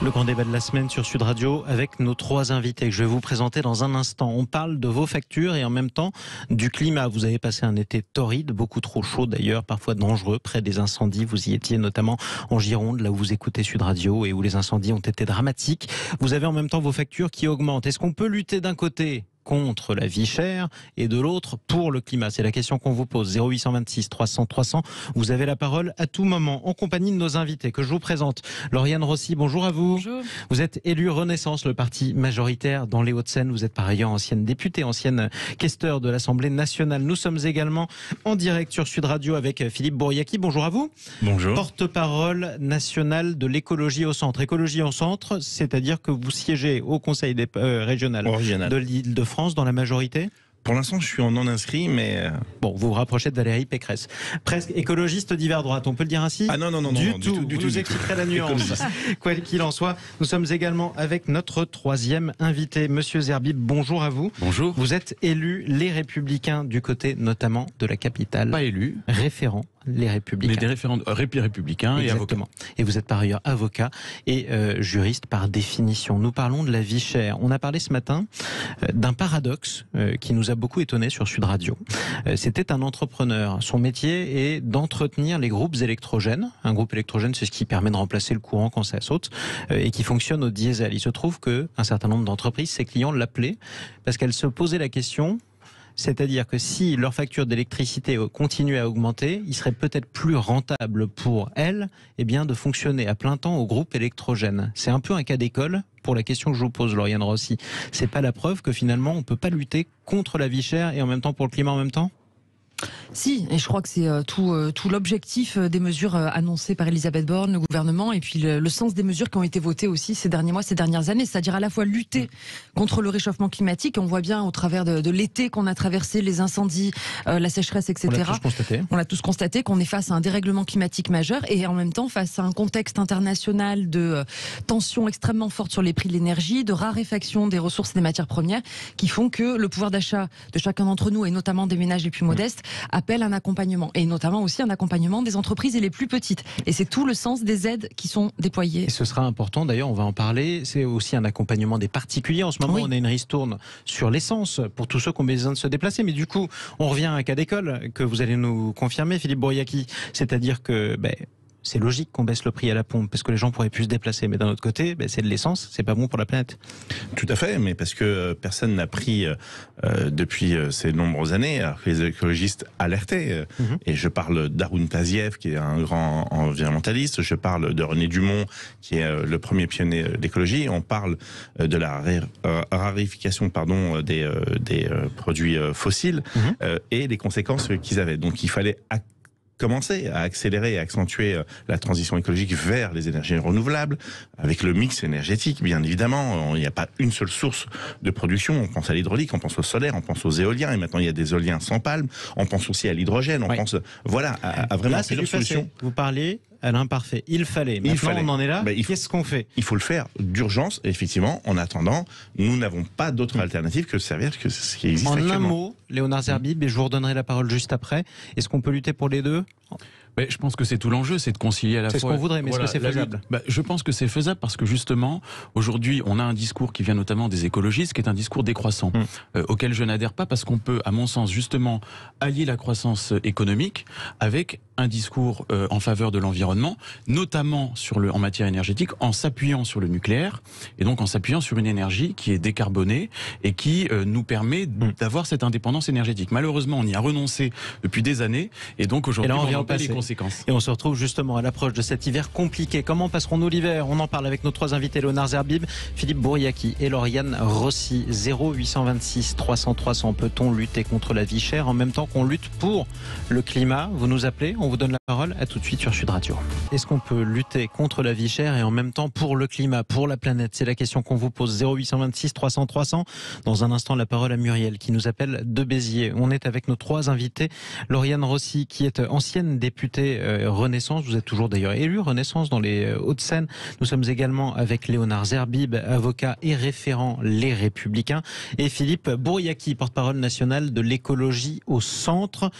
Le grand débat de la semaine sur Sud Radio avec nos trois invités que je vais vous présenter dans un instant. On parle de vos factures et en même temps du climat. Vous avez passé un été torride, beaucoup trop chaud d'ailleurs, parfois dangereux, près des incendies. Vous y étiez notamment en Gironde, là où vous écoutez Sud Radio et où les incendies ont été dramatiques. Vous avez en même temps vos factures qui augmentent. Est-ce qu'on peut lutter d'un côté contre la vie chère et de l'autre pour le climat? C'est la question qu'on vous pose. 0826 300 300. Vous avez la parole à tout moment en compagnie de nos invités que je vous présente. Lauriane Rossi, bonjour à vous. Bonjour. Vous êtes élue Renaissance, le parti majoritaire dans les Hauts-de-Seine. Vous êtes par ailleurs ancienne députée, ancienne questeur de l'Assemblée nationale. Nous sommes également en direct sur Sud Radio avec Philippe Bouriaki. Bonjour à vous. Bonjour. Porte-parole national de l'écologie au centre. Écologie au centre, c'est-à-dire que vous siégez au Conseil régional de l'Île-de-France dans la majorité? Pour l'instant, je suis en non-inscrit, mais... Bon, vous vous rapprochez de Valérie Pécresse. Presque écologiste d'hiver droite, on peut le dire ainsi? Ah non, du tout. Vous nous expliquerez la nuance. Quoi qu'il en soit, nous sommes également avec notre troisième invité, Monsieur Zerbib. Bonjour à vous. Bonjour. Vous êtes élu Les Républicains du côté notamment de la capitale. Pas élu. Référent. Les Républicains. Mais des référents républicains et avocats. Et vous êtes par ailleurs avocat et juriste par définition. Nous parlons de la vie chère. On a parlé ce matin d'un paradoxe qui nous a beaucoup étonné sur Sud Radio. C'était un entrepreneur. Son métier est d'entretenir les groupes électrogènes. Un groupe électrogène, c'est ce qui permet de remplacer le courant quand ça saute et qui fonctionne au diesel. Il se trouve qu'un certain nombre d'entreprises, ses clients l'appelaient parce qu'elles se posaient la question. C'est-à-dire que si leur facture d'électricité continue à augmenter, il serait peut-être plus rentable pour elles de fonctionner à plein temps au groupe électrogène. C'est un peu un cas d'école pour la question que je vous pose, Lauriane Rossi. C'est pas la preuve que finalement on ne peut pas lutter contre la vie chère et en même temps pour le climat en même temps ? Si, et je crois que c'est tout l'objectif des mesures annoncées par Elisabeth Borne, le gouvernement, et puis le sens des mesures qui ont été votées aussi ces derniers mois, ces dernières années, c'est-à-dire à la fois lutter contre le réchauffement climatique, on voit bien au travers de l'été qu'on a traversé, les incendies, la sécheresse, etc. On l'a tous constaté qu'on est face à un dérèglement climatique majeur et en même temps face à un contexte international de tensions extrêmement fortes sur les prix de l'énergie, de raréfaction des ressources et des matières premières qui font que le pouvoir d'achat de chacun d'entre nous, et notamment des ménages les plus modestes, appelle un accompagnement, et notamment aussi un accompagnement des entreprises et les plus petites. Et c'est tout le sens des aides qui sont déployées. Et ce sera important, d'ailleurs, on va en parler, c'est aussi un accompagnement des particuliers. En ce moment, on a une ristourne sur l'essence pour tous ceux qui ont besoin de se déplacer. Mais du coup, on revient à un cas d'école que vous allez nous confirmer, Philippe Bouriaki. C'est-à-dire que... c'est logique qu'on baisse le prix à la pompe parce que les gens pourraient plus se déplacer. Mais d'un autre côté, c'est de l'essence, c'est pas bon pour la planète. Tout à fait, mais parce que personne n'a pris depuis ces nombreuses années, alors que les écologistes alertaient. Et je parle d'Haroun Taziev, qui est un grand environnementaliste. Je parle de René Dumont, qui est le premier pionnier d'écologie. On parle de la raréfaction des produits fossiles et les conséquences qu'ils avaient. Donc il fallait commencer à accélérer et accentuer la transition écologique vers les énergies renouvelables, avec le mix énergétique, bien évidemment. Il n'y a pas une seule source de production. On pense à l'hydraulique, on pense au solaire, on pense aux éoliens, et maintenant il y a des éoliens sans palme. On pense aussi à l'hydrogène, on pense à vraiment plusieurs solutions. Vous parlez à l'imparfait. Il fallait. Maintenant, on en est là. Qu'est-ce qu'on fait? Il faut le faire d'urgence. Effectivement, en attendant, nous n'avons pas d'autre alternative que de servir que ce qui existe actuellement. En un mot, Léonard Zerbib, et je vous redonnerai la parole juste après. Est-ce qu'on peut lutter pour les deux? Je pense que c'est tout l'enjeu, c'est de concilier à la fois... C'est ce qu'on voudrait, mais est-ce que c'est faisable? Je pense que c'est faisable parce que justement, aujourd'hui, on a un discours qui vient notamment des écologistes, qui est un discours décroissant, auquel je n'adhère pas parce qu'on peut, à mon sens, justement, allier la croissance économique avec un discours en faveur de l'environnement, notamment en matière énergétique, en s'appuyant sur le nucléaire, et donc en s'appuyant sur une énergie qui est décarbonée et qui nous permet d'avoir cette indépendance énergétique. Malheureusement, on y a renoncé depuis des années, et donc aujourd'hui, on en paie les conséquences. Et on se retrouve justement à l'approche de cet hiver compliqué. Comment passerons-nous l'hiver? On en parle avec nos trois invités, Léonard Zerbib, Philippe Bouriaki et Lauriane Rossi. 0826 300 300. Peut-on lutter contre la vie chère en même temps qu'on lutte pour le climat? Vous nous appelez, on vous donne la parole. À tout de suite sur Sud Radio. Est-ce qu'on peut lutter contre la vie chère et en même temps pour le climat, pour la planète? C'est la question qu'on vous pose. 0826 300 300. Dans un instant, la parole à Muriel qui nous appelle de Béziers. On est avec nos trois invités. Lauriane Rossi qui est ancienne députée député Renaissance. Vous êtes toujours d'ailleurs élu Renaissance dans les Hauts-de-Seine. Nous sommes également avec Léonard Zerbib, avocat et référent Les Républicains, et Philippe Bouriaki, porte-parole national de l'écologie au centre,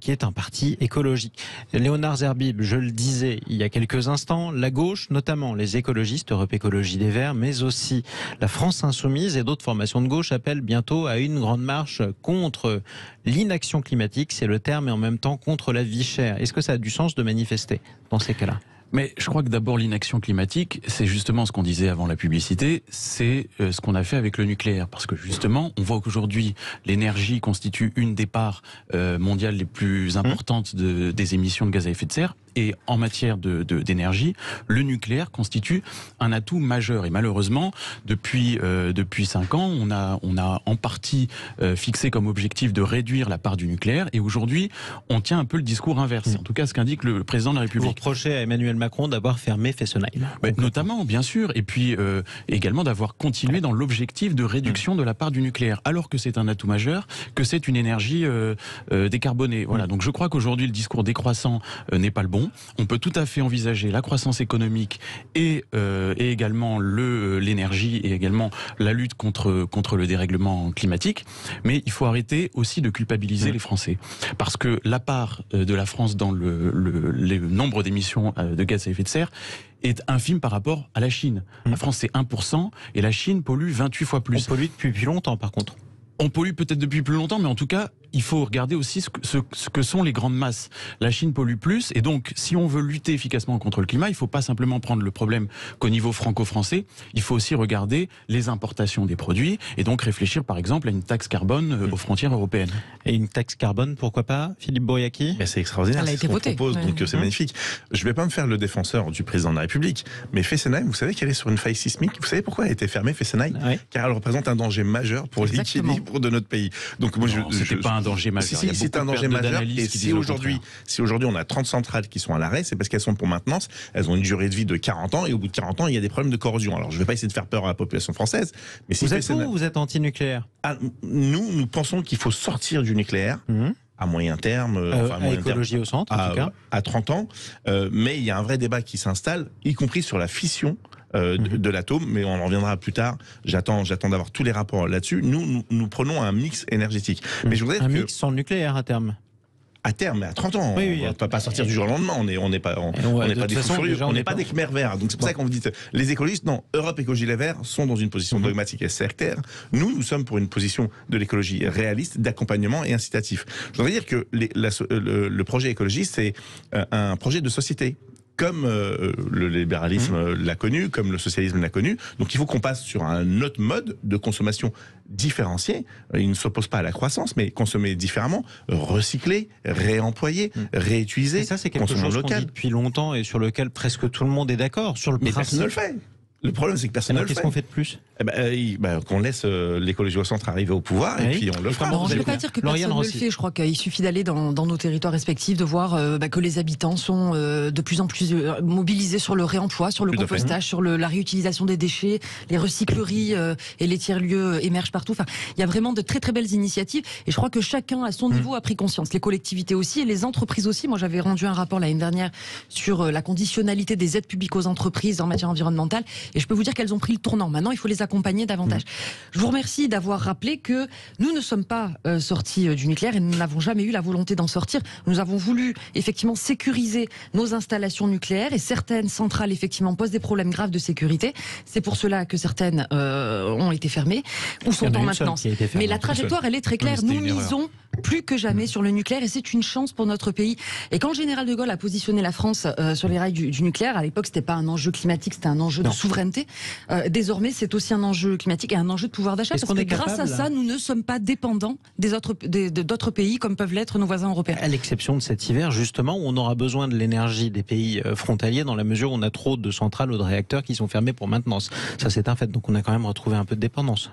qui est un parti écologique. Léonard Zerbib, je le disais il y a quelques instants, la gauche, notamment les écologistes, Europe Écologie Les Verts, mais aussi la France Insoumise et d'autres formations de gauche appellent bientôt à une grande marche contre l'inaction climatique, c'est le terme, et en même temps contre la vie chère. Est-ce que ça a du sens de manifester dans ces cas-là ? Mais je crois que d'abord l'inaction climatique, c'est justement ce qu'on disait avant la publicité, c'est ce qu'on a fait avec le nucléaire. Parce que justement, on voit qu'aujourd'hui, l'énergie constitue une des parts mondiales les plus importantes des émissions de gaz à effet de serre. Et en matière d'énergie, le nucléaire constitue un atout majeur. Et malheureusement, depuis 5 ans, on a en partie fixé comme objectif de réduire la part du nucléaire. Et aujourd'hui, on tient un peu le discours inverse. En tout cas, ce qu'indique le président de la République. Vous reprochez à Emmanuel Macron d'avoir fermé Fessenheim. Notamment, bien sûr. Et puis également d'avoir continué dans l'objectif de réduction de la part du nucléaire. Alors que c'est un atout majeur, que c'est une énergie décarbonée. Voilà. Donc je crois qu'aujourd'hui, le discours décroissant n'est pas le bon. On peut tout à fait envisager la croissance économique et également l'énergie et également la lutte contre le dérèglement climatique. Mais il faut arrêter aussi de culpabiliser les Français. Parce que la part de la France dans le nombre d'émissions de gaz à effet de serre est infime par rapport à la Chine. La France, c'est 1% et la Chine pollue 28 fois plus. On pollue depuis longtemps, par contre. On pollue peut-être depuis plus longtemps, mais en tout cas, il faut regarder aussi ce que sont les grandes masses. La Chine pollue plus, et donc, si on veut lutter efficacement contre le climat, il ne faut pas simplement prendre le problème qu'au niveau franco-français, il faut aussi regarder les importations des produits, et donc réfléchir par exemple à une taxe carbone aux frontières européennes. Et une taxe carbone, pourquoi pas, Philippe Bouriaki ? C'est extraordinaire, Elle a c'est été ce qu'on votée. propose, donc c'est magnifique. Je ne vais pas me faire le défenseur du président de la République, mais Fessenheim, vous savez qu'elle est sur une faille sismique. Vous savez pourquoi elle a été fermée, Fessenheim ? Car elle représente un danger majeur pour l'équilibre de notre pays. Donc moi, c'était pas un danger majeur. Si, c'est un danger majeur. Et si aujourd'hui on a 30 centrales qui sont à l'arrêt, c'est parce qu'elles sont pour maintenance. Elles ont une durée de vie de 40 ans et au bout de 40 ans, il y a des problèmes de corrosion. Alors je ne vais pas essayer de faire peur à la population française, mais si vous êtes pour ou vous êtes anti-nucléaire ? Nous pensons qu'il faut sortir du nucléaire. À moyen terme, à écologie au centre, en tout cas, à 30 ans. Mais il y a un vrai débat qui s'installe, y compris sur la fission de l'atome, mais on en reviendra plus tard. J'attends d'avoir tous les rapports là-dessus. Nous prenons un mix énergétique. Mais je voudrais un mix sans le nucléaire à terme. À terme, mais à 30 ans, oui, on ne peut pas sortir du jour au lendemain. On n'est pas des fous furieux, on n'est pas des Khmer verts. Donc c'est pour ça qu'on vous dit, les écologistes, non, Europe Écologie Les Verts sont dans une position dogmatique et sectaire. Nous sommes pour une position de l'écologie réaliste, d'accompagnement et incitatif. Je voudrais dire que le projet écologiste, c'est un projet de société. Comme le libéralisme l'a connu, comme le socialisme l'a connu. Donc il faut qu'on passe sur un autre mode de consommation différencié. Il ne s'oppose pas à la croissance, mais consommer différemment, recycler, réemployer, réutiliser. Et ça, c'est quelque chose qu'on dit depuis longtemps et sur lequel presque tout le monde est d'accord. Sur le mais principe. Personne ne le fait. Le problème, c'est que personne ne le fait. Qu'est-ce qu'on fait de plus ? Qu'on laisse l'écologie au centre arriver au pouvoir et puis on le fera. Je ne peux pas dire que personne ne le fait. Je crois qu'il suffit d'aller dans nos territoires respectifs, de voir que les habitants sont de plus en plus mobilisés sur le réemploi, sur le compostage, sur la réutilisation des déchets, les recycleries et les tiers-lieux émergent partout. Enfin, il y a vraiment de très très belles initiatives et je crois que chacun à son niveau a pris conscience. Les collectivités aussi et les entreprises aussi. Moi, j'avais rendu un rapport l'année dernière sur la conditionnalité des aides publiques aux entreprises en matière environnementale et je peux vous dire qu'elles ont pris le tournant. Maintenant, il faut les accompagner davantage. Je vous remercie d'avoir rappelé que nous ne sommes pas sortis du nucléaire et nous n'avons jamais eu la volonté d'en sortir. Nous avons voulu effectivement sécuriser nos installations nucléaires et certaines centrales effectivement posent des problèmes graves de sécurité. C'est pour cela que certaines ont été fermées ou sont en maintenance. Mais la trajectoire, elle est très claire. Nous misons plus que jamais sur le nucléaire et c'est une chance pour notre pays. Et quand le général de Gaulle a positionné la France sur les rails du nucléaire, à l'époque, c'était pas un enjeu climatique, c'était un enjeu de souveraineté. Désormais, c'est aussi un enjeu climatique et un enjeu de pouvoir d'achat parce que grâce à ça, nous ne sommes pas dépendants d'autres pays comme peuvent l'être nos voisins européens. À l'exception de cet hiver, justement, où on aura besoin de l'énergie des pays frontaliers dans la mesure où on a trop de centrales ou de réacteurs qui sont fermés pour maintenance. Ça, c'est un fait. Donc, on a quand même retrouvé un peu de dépendance.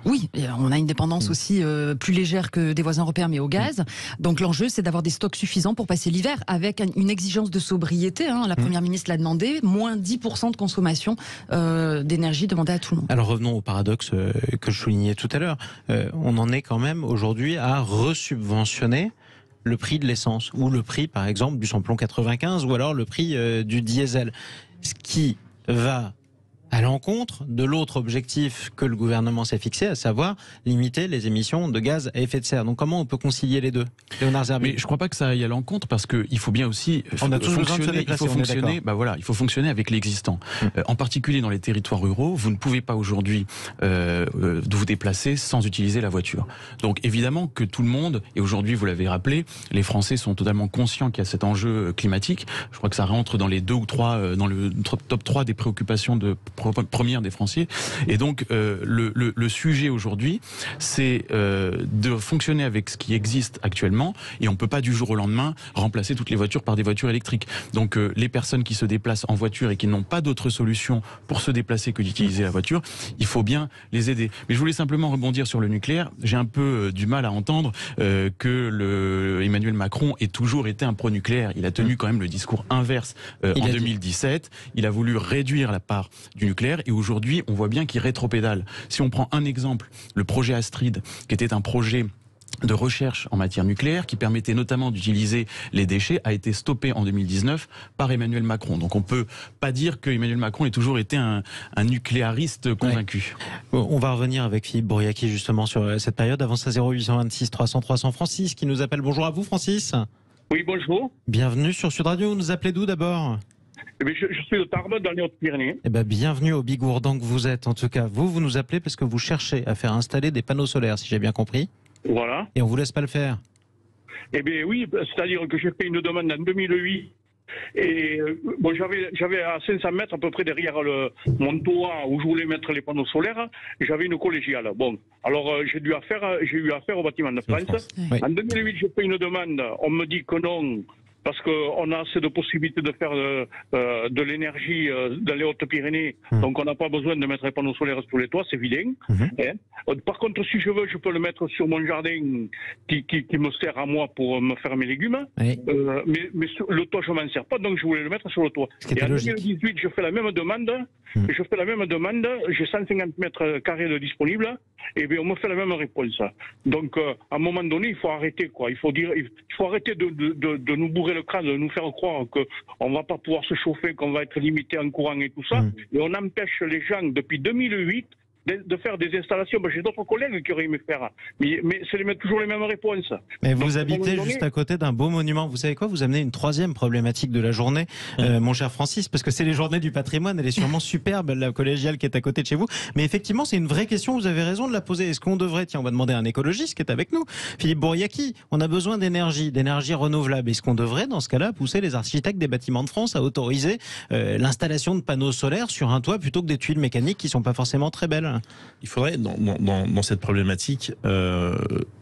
Oui, on a une dépendance aussi plus légère que des voisins européens, mais au gaz. Donc l'enjeu, c'est d'avoir des stocks suffisants pour passer l'hiver, avec une exigence de sobriété. La Première ministre l'a demandé, moins 10% de consommation d'énergie demandée à tout le monde. Alors revenons au paradoxe que je soulignais tout à l'heure. On en est quand même aujourd'hui à resubventionner le prix de l'essence ou le prix, par exemple, du samplon 95 ou alors le prix du diesel. Ce qui va à l'encontre de l'autre objectif que le gouvernement s'est fixé, à savoir limiter les émissions de gaz à effet de serre. Donc comment on peut concilier les deux, Léonard Zerbib? Mais je ne crois pas que ça aille à l'encontre, parce qu'il faut bien aussi il faut fonctionner avec l'existant. En particulier dans les territoires ruraux, vous ne pouvez pas aujourd'hui vous déplacer sans utiliser la voiture. Donc évidemment que tout le monde, et aujourd'hui vous l'avez rappelé, les Français sont totalement conscients qu'il y a cet enjeu climatique. Je crois que ça rentre dans les 2 ou 3, dans le top 3 des préoccupations première des Français. Et donc le sujet aujourd'hui, c'est de fonctionner avec ce qui existe actuellement, et on ne peut pas du jour au lendemain remplacer toutes les voitures par des voitures électriques. Donc les personnes qui se déplacent en voiture et qui n'ont pas d'autre solution pour se déplacer que d'utiliser la voiture, il faut bien les aider. Mais je voulais simplement rebondir sur le nucléaire. J'ai un peu du mal à entendre que Emmanuel Macron ait toujours été un pro-nucléaire. Il a tenu quand même le discours inverse en 2017. Il a voulu réduire la part du nucléaire, et aujourd'hui on voit bien qu'il rétropédale. Si on prend un exemple, le projet Astrid, qui était un projet de recherche en matière nucléaire qui permettait notamment d'utiliser les déchets, a été stoppé en 2019 par Emmanuel Macron. Donc on peut pas dire que Emmanuel Macron ait toujours été un nucléariste convaincu. Ouais. On va revenir avec Philippe Bouriaki justement sur cette période. Avant ça, 0826 300 300. Francis qui nous appelle. Bonjour à vous, Francis. Oui, bonjour. Bienvenue sur Sud Radio. Vous nous appelez d'où d'abord? Je suis de Tarbes, dans les Hautes-Pyrénées. Bienvenue au Bigourdan que vous êtes. En tout cas, vous nous appelez parce que vous cherchez à faire installer des panneaux solaires, si j'ai bien compris. Voilà. Et on vous laisse pas le faire. Oui, c'est-à-dire que j'ai fait une demande en 2008. Et j'avais à 500 mètres à peu près derrière mon toit où je voulais mettre les panneaux solaires, j'avais une collégiale. Bon, alors j'ai eu affaire au bâtiment de France. Oui. En 2008, j'ai fait une demande, on me dit que non, parce qu'on a assez de possibilités de faire de l'énergie dans les Hautes-Pyrénées, donc on n'a pas besoin de mettre les panneaux solaires sur les toits, c'est évident. Par contre, si je veux, je peux le mettre sur mon jardin qui me sert à moi pour me faire mes légumes, mais sur le toit, je m'en sers pas, donc je voulais le mettre sur le toit. Et en 2018, je fais la même demande, j'ai 150 mètres carrés de disponible, et bien on me fait la même réponse. Donc, à un moment donné, il faut arrêter, quoi. Il faut arrêter de nous bourrer le crâne, de nous faire croire qu'on ne va pas pouvoir se chauffer, qu'on va être limité en courant et tout ça. Et on empêche les gens depuis 2008 de faire des installations. J'ai d'autres collègues qui auraient aimé faire, mais c'est toujours les mêmes réponses. Mais vous habitez juste à côté d'un beau monument. Vous savez quoi? Vous amenez une troisième problématique de la journée, mon cher Francis, parce que c'est les journées du patrimoine. Elle est sûrement superbe, la collégiale qui est à côté de chez vous. Mais effectivement, c'est une vraie question. Vous avez raison de la poser. Est-ce qu'on devrait, on va demander à un écologiste qui est avec nous, Philippe Bouriaki. On a besoin d'énergie renouvelable. Est-ce qu'on devrait, dans ce cas-là, pousser les architectes des bâtiments de France à autoriser l'installation de panneaux solaires sur un toit plutôt que des tuiles mécaniques qui sont pas forcément très belles? Il faudrait, dans cette problématique,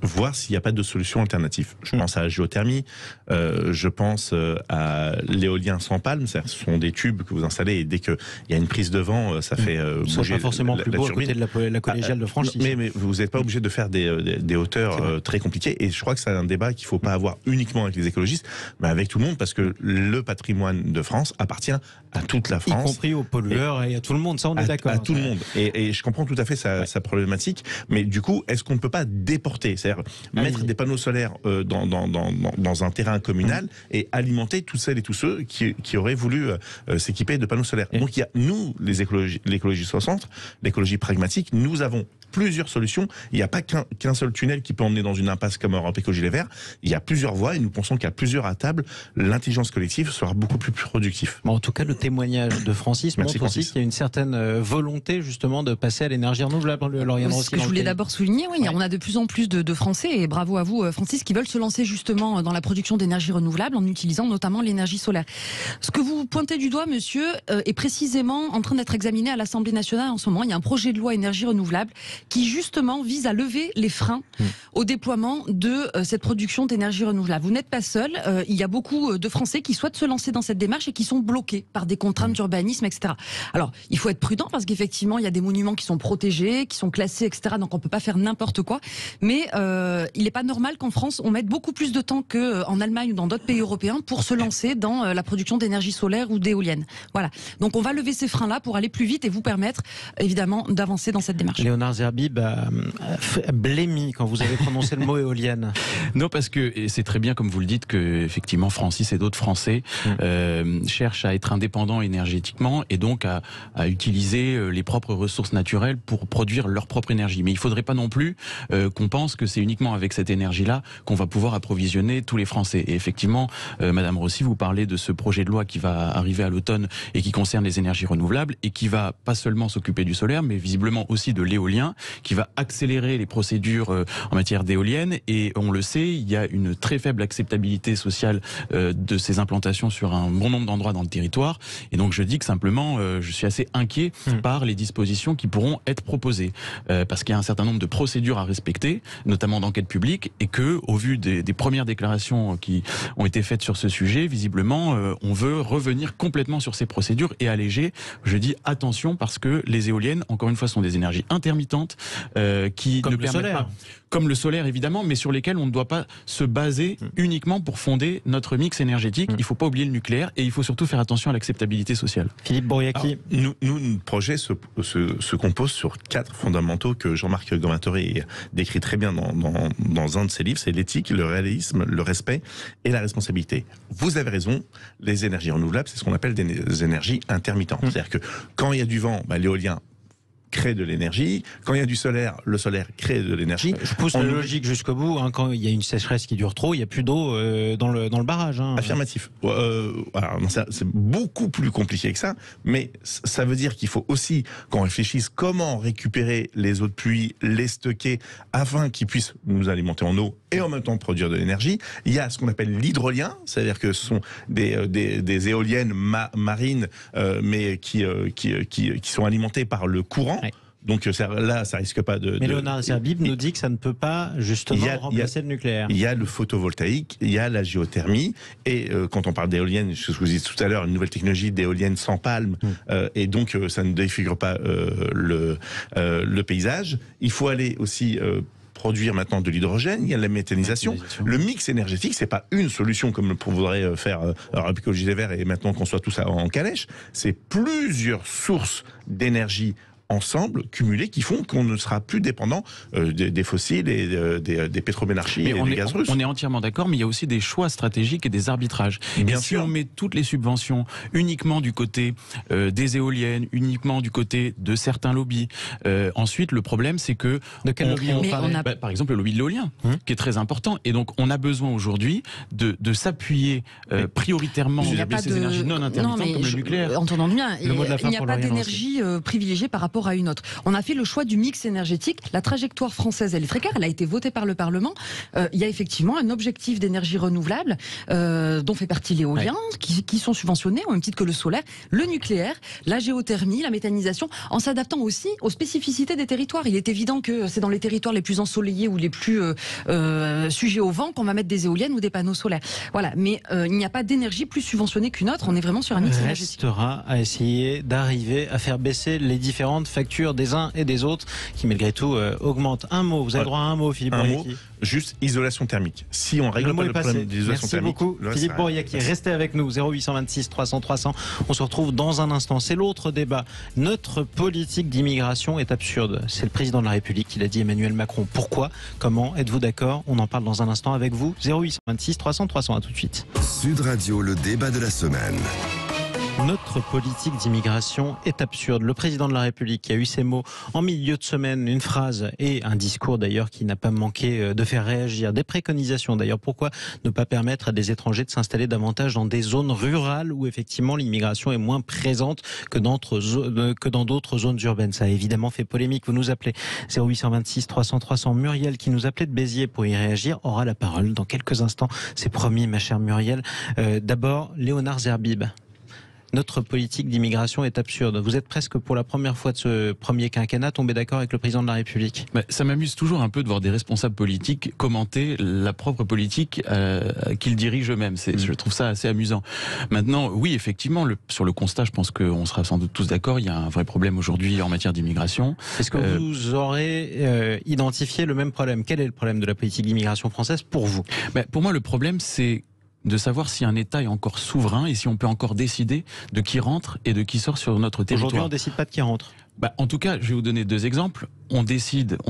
voir s'il n'y a pas de solution alternative. Je pense à la géothermie, je pense à l'éolien sans palme. Ce sont des tubes que vous installez et dès qu'il y a une prise de vent, ça fait bouger pas forcément plus beau à côté de la collégiale de Franchise. Mais vous n'êtes pas obligé de faire des hauteurs très compliquées. Et je crois que c'est un débat qu'il ne faut pas avoir uniquement avec les écologistes, mais avec tout le monde, parce que le patrimoine de France appartient à toute la France. Y compris aux pollueurs et à tout le monde, ça on est d'accord. À tout le monde. Et je comprends tout à fait sa problématique, mais du coup, est-ce qu'on ne peut pas déporter, c'est-à-dire mettre des panneaux solaires dans un terrain communal et alimenter toutes celles et tous ceux qui auraient voulu s'équiper de panneaux solaires. Donc il y a, nous, l'écologie 60, l'écologie pragmatique, nous avons plusieurs solutions. Il n'y a pas qu'un seul tunnel qui peut emmener dans une impasse comme Europe Écologie Les Verts. Il y a plusieurs voies et nous pensons qu'à plusieurs à table, l'intelligence collective sera beaucoup plus productive. En tout cas, le témoignage de Francis montre aussi qu'il y a une certaine volonté justement de passer à l'énergie renouvelable. Ce que je voulais d'abord souligner, on a de plus en plus de Français, et bravo à vous Francis, qui veulent se lancer justement dans la production d'énergie renouvelable en utilisant notamment l'énergie solaire. Ce que vous pointez du doigt, monsieur, est précisément en train d'être examiné à l'Assemblée nationale en ce moment. Il y a un projet de loi énergie renouvelable qui justement vise à lever les freins au déploiement de cette production d'énergie renouvelable. Vous n'êtes pas seul, il y a beaucoup de Français qui souhaitent se lancer dans cette démarche et qui sont bloqués par des contraintes d'urbanisme, etc. Alors, il faut être prudent parce qu'effectivement, il y a des monuments qui sont protégés, qui sont classés, etc. Donc on peut pas faire n'importe quoi. Mais il n'est pas normal qu'en France, on mette beaucoup plus de temps qu'en Allemagne ou dans d'autres pays européens pour se lancer dans la production d'énergie solaire ou d'éolienne. Voilà. Donc on va lever ces freins-là pour aller plus vite et vous permettre, évidemment, d'avancer dans cette démarche. Léonard Zerbib, Zerbib a blémi quand vous avez prononcé le mot éolienne. Non, parce que c'est très bien, comme vous le dites, que effectivement Francis et d'autres Français cherchent à être indépendants énergétiquement et donc à utiliser les propres ressources naturelles pour produire leur propre énergie. Mais il ne faudrait pas non plus qu'on pense que c'est uniquement avec cette énergie-là qu'on va pouvoir approvisionner tous les Français. Et effectivement, Madame Rossi, vous parlez de ce projet de loi qui va arriver à l'automne et qui concerne les énergies renouvelables et qui va pas seulement s'occuper du solaire, mais visiblement aussi de l'éolien, qui va accélérer les procédures en matière d'éoliennes. Et on le sait, il y a une très faible acceptabilité sociale de ces implantations sur un bon nombre d'endroits dans le territoire. Et donc je dis que simplement, je suis assez inquiet par les dispositions qui pourront être proposées. Parce qu'il y a un certain nombre de procédures à respecter, notamment d'enquête publique, et que, au vu des premières déclarations qui ont été faites sur ce sujet, visiblement, on veut revenir complètement sur ces procédures et alléger. Je dis attention parce que les éoliennes, encore une fois, sont des énergies intermittentes qui comme ne le permettent solaire. pas, comme le solaire évidemment, mais sur lesquelles on ne doit pas se baser uniquement pour fonder notre mix énergétique. Il ne faut pas oublier le nucléaire et il faut surtout faire attention à l'acceptabilité sociale. Philippe Bouriaki. Nous, notre projet se compose sur 4 fondamentaux que Jean-Marc Govintoré décrit très bien dans un de ses livres, c'est l'éthique, le réalisme, le respect et la responsabilité. Vous avez raison, les énergies renouvelables, c'est ce qu'on appelle des énergies intermittentes. C'est-à-dire que quand il y a du vent, l'éolien crée de l'énergie. Quand il y a du solaire, le solaire crée de l'énergie. Je pousse la logique jusqu'au bout. Quand il y a une sécheresse qui dure trop, il n'y a plus d'eau dans le barrage. Affirmatif. Alors, c'est beaucoup plus compliqué que ça, mais ça veut dire qu'il faut aussi qu'on réfléchisse comment récupérer les eaux de pluie, les stocker, afin qu'ils puissent nous alimenter en eau et en même temps produire de l'énergie. Il y a ce qu'on appelle l'hydrolien, c'est-à-dire que ce sont des éoliennes marines, mais qui sont alimentées par le courant. Ouais. Donc là, ça risque pas de... Mais Léonard Zerbib nous dit que ça ne peut pas justement remplacer le nucléaire. Il y a le photovoltaïque, il y a la géothermie, et quand on parle d'éoliennes, je vous disais tout à l'heure, une nouvelle technologie d'éoliennes sans palme, et donc ça ne défigure pas le paysage. Il faut aller aussi... produire maintenant de l'hydrogène, il y a la méthanisation. Le mix énergétique, c'est pas une solution comme voudrait faire Écologie des Verts et maintenant qu'on soit tous en calèche, c'est plusieurs sources d'énergie ensemble, cumulés, qui font qu'on ne sera plus dépendant des fossiles et des pétroménarchies et des gaz russes. On est entièrement d'accord, mais il y a aussi des choix stratégiques et des arbitrages. Bien si sûr. On met toutes les subventions uniquement du côté des éoliennes, uniquement du côté de certains lobbies, ensuite le problème c'est que... De quel lobby on parle ? Par exemple le lobby de l'éolien, qui est très important. Et donc on a besoin aujourd'hui de s'appuyer prioritairement sur ces énergies non intermittentes comme le nucléaire. Entendons bien, il n'y a pas d'énergie privilégiée par rapport à une autre. On a fait le choix du mix énergétique. La trajectoire française, elle est très claire. Elle a été votée par le Parlement. Il y a effectivement un objectif d'énergie renouvelable dont fait partie l'éolien, qui sont subventionnés au même titre que le solaire, le nucléaire, la géothermie, la méthanisation, en s'adaptant aussi aux spécificités des territoires. Il est évident que c'est dans les territoires les plus ensoleillés ou les plus sujets au vent qu'on va mettre des éoliennes ou des panneaux solaires. Voilà. Mais il n'y a pas d'énergie plus subventionnée qu'une autre. On est vraiment sur un mix énergétique. Restera à essayer d'arriver à faire baisser les différentes factures des uns et des autres qui malgré tout augmentent. Un mot, vous avez droit à un mot, Philippe Bouriaki. Juste isolation thermique. Si on règle pas le problème d'isolation thermique... Merci beaucoup, Philippe Bouriaki. Restez avec nous, 0826 300 300. On se retrouve dans un instant. C'est l'autre débat. Notre politique d'immigration est absurde. C'est le président de la République qui l'a dit, Emmanuel Macron. Pourquoi ? Comment ? Êtes-vous d'accord ? On en parle dans un instant avec vous. 0826 300 300. À tout de suite. Sud Radio, le débat de la semaine. Notre politique d'immigration est absurde. Le président de la République qui a eu ces mots en milieu de semaine, une phrase et un discours d'ailleurs qui n'a pas manqué de faire réagir. Des préconisations d'ailleurs. Pourquoi ne pas permettre à des étrangers de s'installer davantage dans des zones rurales où effectivement l'immigration est moins présente que dans d'autres zones urbaines. Ça a évidemment fait polémique. Vous nous appelez 0826 300 300. Muriel qui nous appelait de Béziers pour y réagir aura la parole dans quelques instants. C'est promis ma chère Muriel. D'abord Léonard Zerbib. Notre politique d'immigration est absurde. Vous êtes presque pour la première fois de ce premier quinquennat tombé d'accord avec le président de la République. Ça m'amuse toujours un peu de voir des responsables politiques commenter la propre politique qu'ils dirigent eux-mêmes. Je trouve ça assez amusant. Maintenant, oui, effectivement, sur le constat, je pense qu'on sera sans doute tous d'accord, il y a un vrai problème aujourd'hui en matière d'immigration. Est-ce que vous aurez identifié le même problème ? Quel est le problème de la politique d'immigration française pour vous ? Pour moi, le problème, c'est de savoir si un État est encore souverain et si on peut encore décider de qui rentre et de qui sort sur notre territoire. Aujourd'hui, on ne décide pas de qui rentre. En tout cas, je vais vous donner 2 exemples. On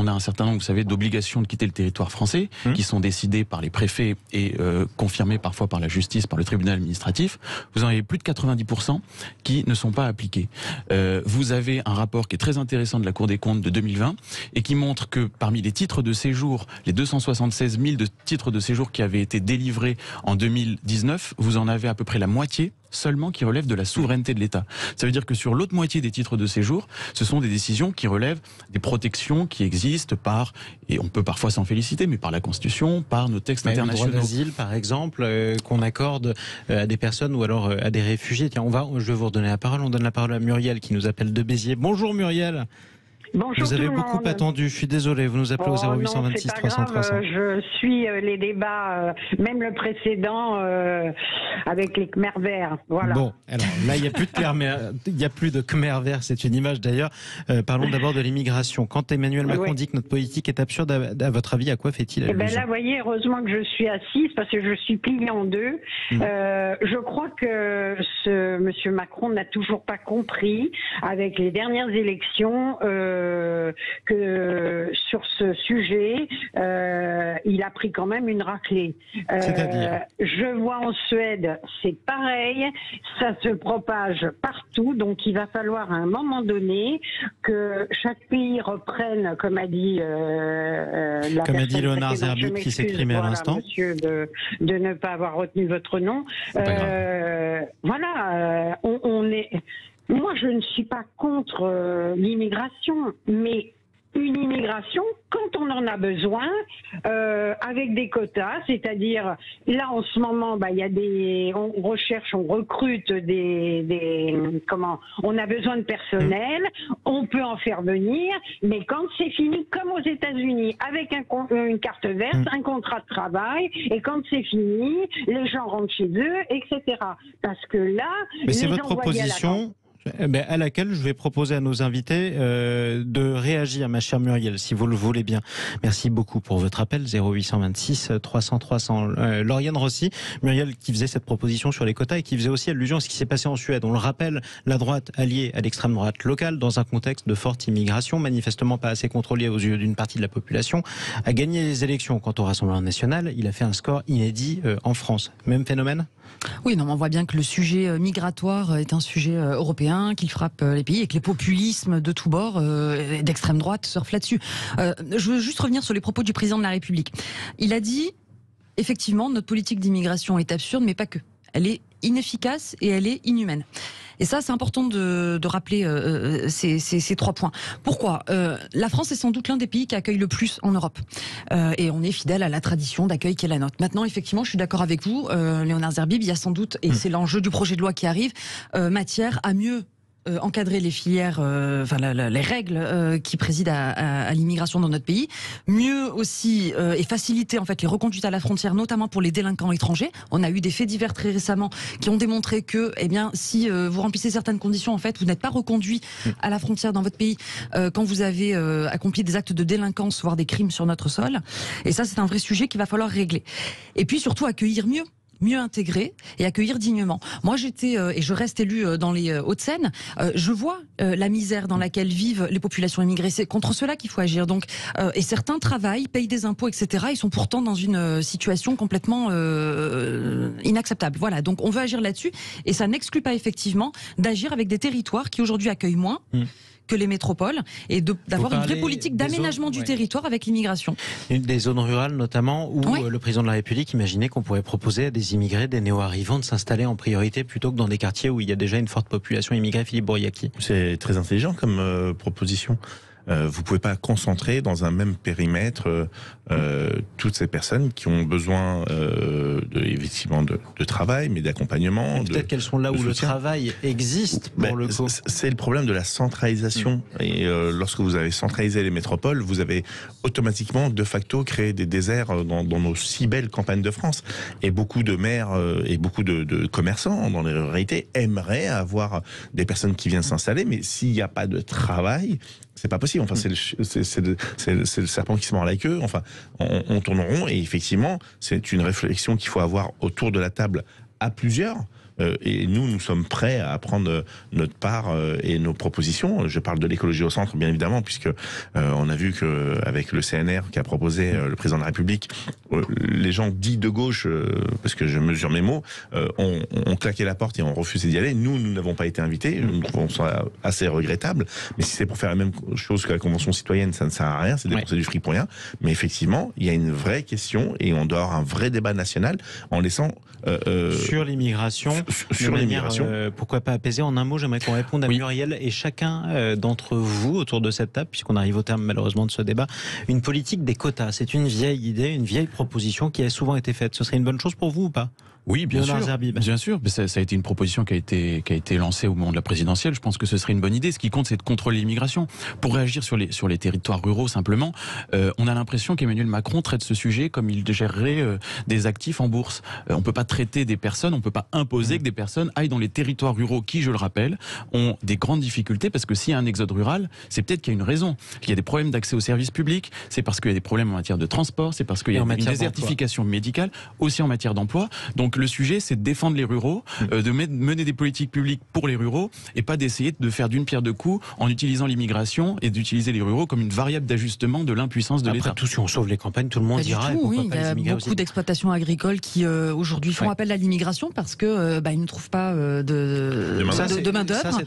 a un certain nombre, vous savez, d'obligations de quitter le territoire français, qui sont décidées par les préfets et confirmées parfois par la justice, par le tribunal administratif. Vous en avez plus de 90% qui ne sont pas appliquées. Vous avez un rapport qui est très intéressant de la Cour des comptes de 2020 et qui montre que parmi les titres de séjour, les 276 000 titres de séjour qui avaient été délivrés en 2019, vous en avez à peu près la moitié seulement qui relèvent de la souveraineté de l'État. Ça veut dire que sur l'autre moitié des titres de séjour, ce sont des décisions qui relèvent des protections qui existent par, et on peut parfois s'en féliciter, mais par la Constitution, par nos textes internationaux. Le droit d'asile, par exemple, qu'on accorde à des personnes ou alors à des réfugiés. Tiens, je vais vous redonner la parole. On donne la parole à Muriel qui nous appelle de Béziers. Bonjour Muriel. Bonjour. Vous avez beaucoup attendu, je suis désolé, vous nous appelez au 0826 300 300. Je suis les débats, même le précédent avec les Khmer verts. Voilà. Bon, alors là, il n'y a plus de Khmer vert, c'est une image d'ailleurs. Parlons d'abord de l'immigration. Quand Emmanuel Macron dit que notre politique est absurde, à votre avis, à quoi fait-il allusion ? Là, vous voyez, heureusement que je suis assise parce que je suis pliée en deux. Je crois que monsieur Macron n'a toujours pas compris, avec les dernières élections, que sur ce sujet, il a pris quand même une raclée. C'est-à-dire ? Je vois en Suède, c'est pareil, ça se propage partout, donc il va falloir à un moment donné que chaque pays reprenne, comme a dit Léonard Zerbib qui s'exprimait à l'instant. Monsieur, de ne pas avoir retenu votre nom. On est... Moi, je ne suis pas contre l'immigration, mais une immigration, quand on en a besoin, avec des quotas, c'est-à-dire, là, en ce moment, il y a on recrute on a besoin de personnel, on peut en faire venir, mais quand c'est fini, comme aux États-Unis, avec une carte verte, un contrat de travail, et quand c'est fini, les gens rentrent chez eux, etc. Parce que là, mais c'est votre proposition à laquelle je vais proposer à nos invités de réagir, ma chère Muriel, si vous le voulez bien. Merci beaucoup pour votre appel, 0826 300 300. Lauriane Rossi, Muriel qui faisait cette proposition sur les quotas et qui faisait aussi allusion à ce qui s'est passé en Suède. On le rappelle, la droite alliée à l'extrême droite locale, dans un contexte de forte immigration, manifestement pas assez contrôlée aux yeux d'une partie de la population, a gagné les élections. Quant au Rassemblement national, il a fait un score inédit en France. Même phénomène ? Oui, non, on voit bien que le sujet migratoire est un sujet européen, qu'il frappe les pays et que les populismes de tous bords, d'extrême droite, surfent là-dessus. Je veux juste revenir sur les propos du président de la République. Il a dit, effectivement, notre politique d'immigration est absurde, mais pas que. Elle est inefficace et elle est inhumaine. Et ça, c'est important de rappeler ces 3 points. Pourquoi ? La France est sans doute l'un des pays qui accueille le plus en Europe. Et on est fidèle à la tradition d'accueil qui est la nôtre. Maintenant, effectivement, je suis d'accord avec vous, Léonard Zerbib, il y a sans doute, et c'est l'enjeu du projet de loi qui arrive, matière à mieux encadrer les filières, les règles qui président à l'immigration dans notre pays, mieux aussi et faciliter en fait les reconduites à la frontière, notamment pour les délinquants étrangers. On a eu des faits divers très récemment qui ont démontré que, si vous remplissez certaines conditions, en fait, vous n'êtes pas reconduit à la frontière dans votre pays quand vous avez accompli des actes de délinquance, voire des crimes sur notre sol. Et ça, c'est un vrai sujet qu'il va falloir régler. Et puis surtout accueillir mieux intégrer et accueillir dignement. Moi, j'étais et je reste élue dans les Hauts-de-Seine. Je vois la misère dans laquelle vivent les populations immigrées. C'est contre cela qu'il faut agir. Donc, et certains travaillent, payent des impôts, etc. Ils sont pourtant dans une situation complètement inacceptable. Voilà. Donc, on veut agir là-dessus et ça n'exclut pas effectivement d'agir avec des territoires qui aujourd'hui accueillent moins que les métropoles et d'avoir une vraie politique d'aménagement du territoire avec l'immigration. Des zones rurales notamment où le président de la République imaginait qu'on pourrait proposer à des immigrés, des néo-arrivants de s'installer en priorité plutôt que dans des quartiers où il y a déjà une forte population immigrée. Philippe Bouriaki. C'est très intelligent comme proposition. Vous pouvez pas concentrer dans un même périmètre toutes ces personnes qui ont besoin effectivement de travail, mais d'accompagnement. Peut-être qu'elles sont là où le travail existe pour le coup. C'est le problème de la centralisation. Et lorsque vous avez centralisé les métropoles, vous avez automatiquement de facto créé des déserts dans nos si belles campagnes de France. Et beaucoup de maires et beaucoup de commerçants dans les ruralités aimeraient avoir des personnes qui viennent s'installer, mais s'il n'y a pas de travail, c'est pas possible. Enfin, c'est le serpent qui se mord la queue. Enfin, on tourne rond et effectivement, c'est une réflexion qu'il faut avoir autour de la table à plusieurs et nous sommes prêts à prendre notre part et nos propositions. Je parle de l'écologie au centre, bien évidemment, puisque on a vu que avec le CNR qu'a proposé le président de la République, les gens dits de gauche, parce que je mesure mes mots, ont claqué la porte et ont refusé d'y aller. Nous n'avons pas été invités. Nous trouvons ça assez regrettable. Mais si c'est pour faire la même chose que la Convention citoyenne, ça ne sert à rien. C'est dépenser du fric pour rien. Mais effectivement, il y a une vraie question et on doit avoir un vrai débat national en laissant sur l'immigration. Sur l'immigration. Pourquoi pas apaiser en un mot? J'aimerais qu'on réponde à Muriel et chacun d'entre vous autour de cette table, puisqu'on arrive au terme malheureusement de ce débat. Une politique des quotas, c'est une vieille idée, une vieille proposition qui a souvent été faite. Ce serait une bonne chose pour vous ou pas? Oui, bien sûr. Bien sûr. Ça a été une proposition qui a été lancée au moment de la présidentielle. Je pense que ce serait une bonne idée. Ce qui compte, c'est de contrôler l'immigration. Pour réagir sur les territoires ruraux, simplement, on a l'impression qu'Emmanuel Macron traite ce sujet comme il gérerait des actifs en bourse. On peut pas traiter des personnes, on peut pas imposer que des personnes aillent dans les territoires ruraux qui, je le rappelle, ont des grandes difficultés parce que s'il y a un exode rural, c'est peut-être qu'il y a une raison. Il y a des problèmes d'accès aux services publics, c'est parce qu'il y a des problèmes en matière de transport, c'est parce qu'il y a une désertification médicale, aussi en matière d'emploi. Donc le sujet, c'est de défendre les ruraux, de mener des politiques publiques pour les ruraux et pas d'essayer de faire d'une pierre deux coups en utilisant l'immigration et d'utiliser les ruraux comme une variable d'ajustement de l'impuissance de l'État. Après tout, si on sauve les campagnes, tout le monde dira. Il y a beaucoup d'exploitations agricoles qui aujourd'hui font appel à l'immigration parce que ils ne trouvent pas de main-d'œuvre.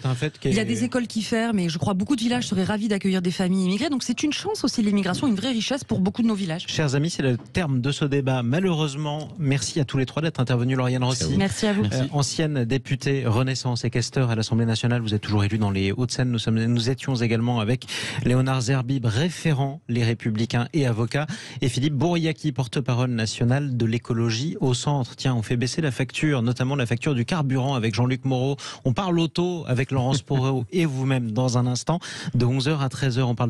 Il y a des écoles qui ferment et je crois beaucoup de villages seraient ravis d'accueillir des familles immigrées. Donc c'est une chance aussi l'immigration, une vraie richesse pour beaucoup de nos villages. Chers amis, c'est le terme de ce débat. Malheureusement, merci à tous les trois d'être intervenus. Lauriane Rossi, merci à vous. Ancienne députée Renaissance et questeur à l'Assemblée nationale, vous êtes toujours élu dans les Hauts-de-Seine. Nous étions également avec Léonard Zerbib, référent Les Républicains et avocat, et Philippe Bourriaki, porte-parole national de l'écologie au centre. Tiens, on fait baisser la facture, notamment la facture du carburant avec Jean-Luc Moreau. On parle auto avec Laurence Porreau et vous-même dans un instant. De 11h à 13h, on parle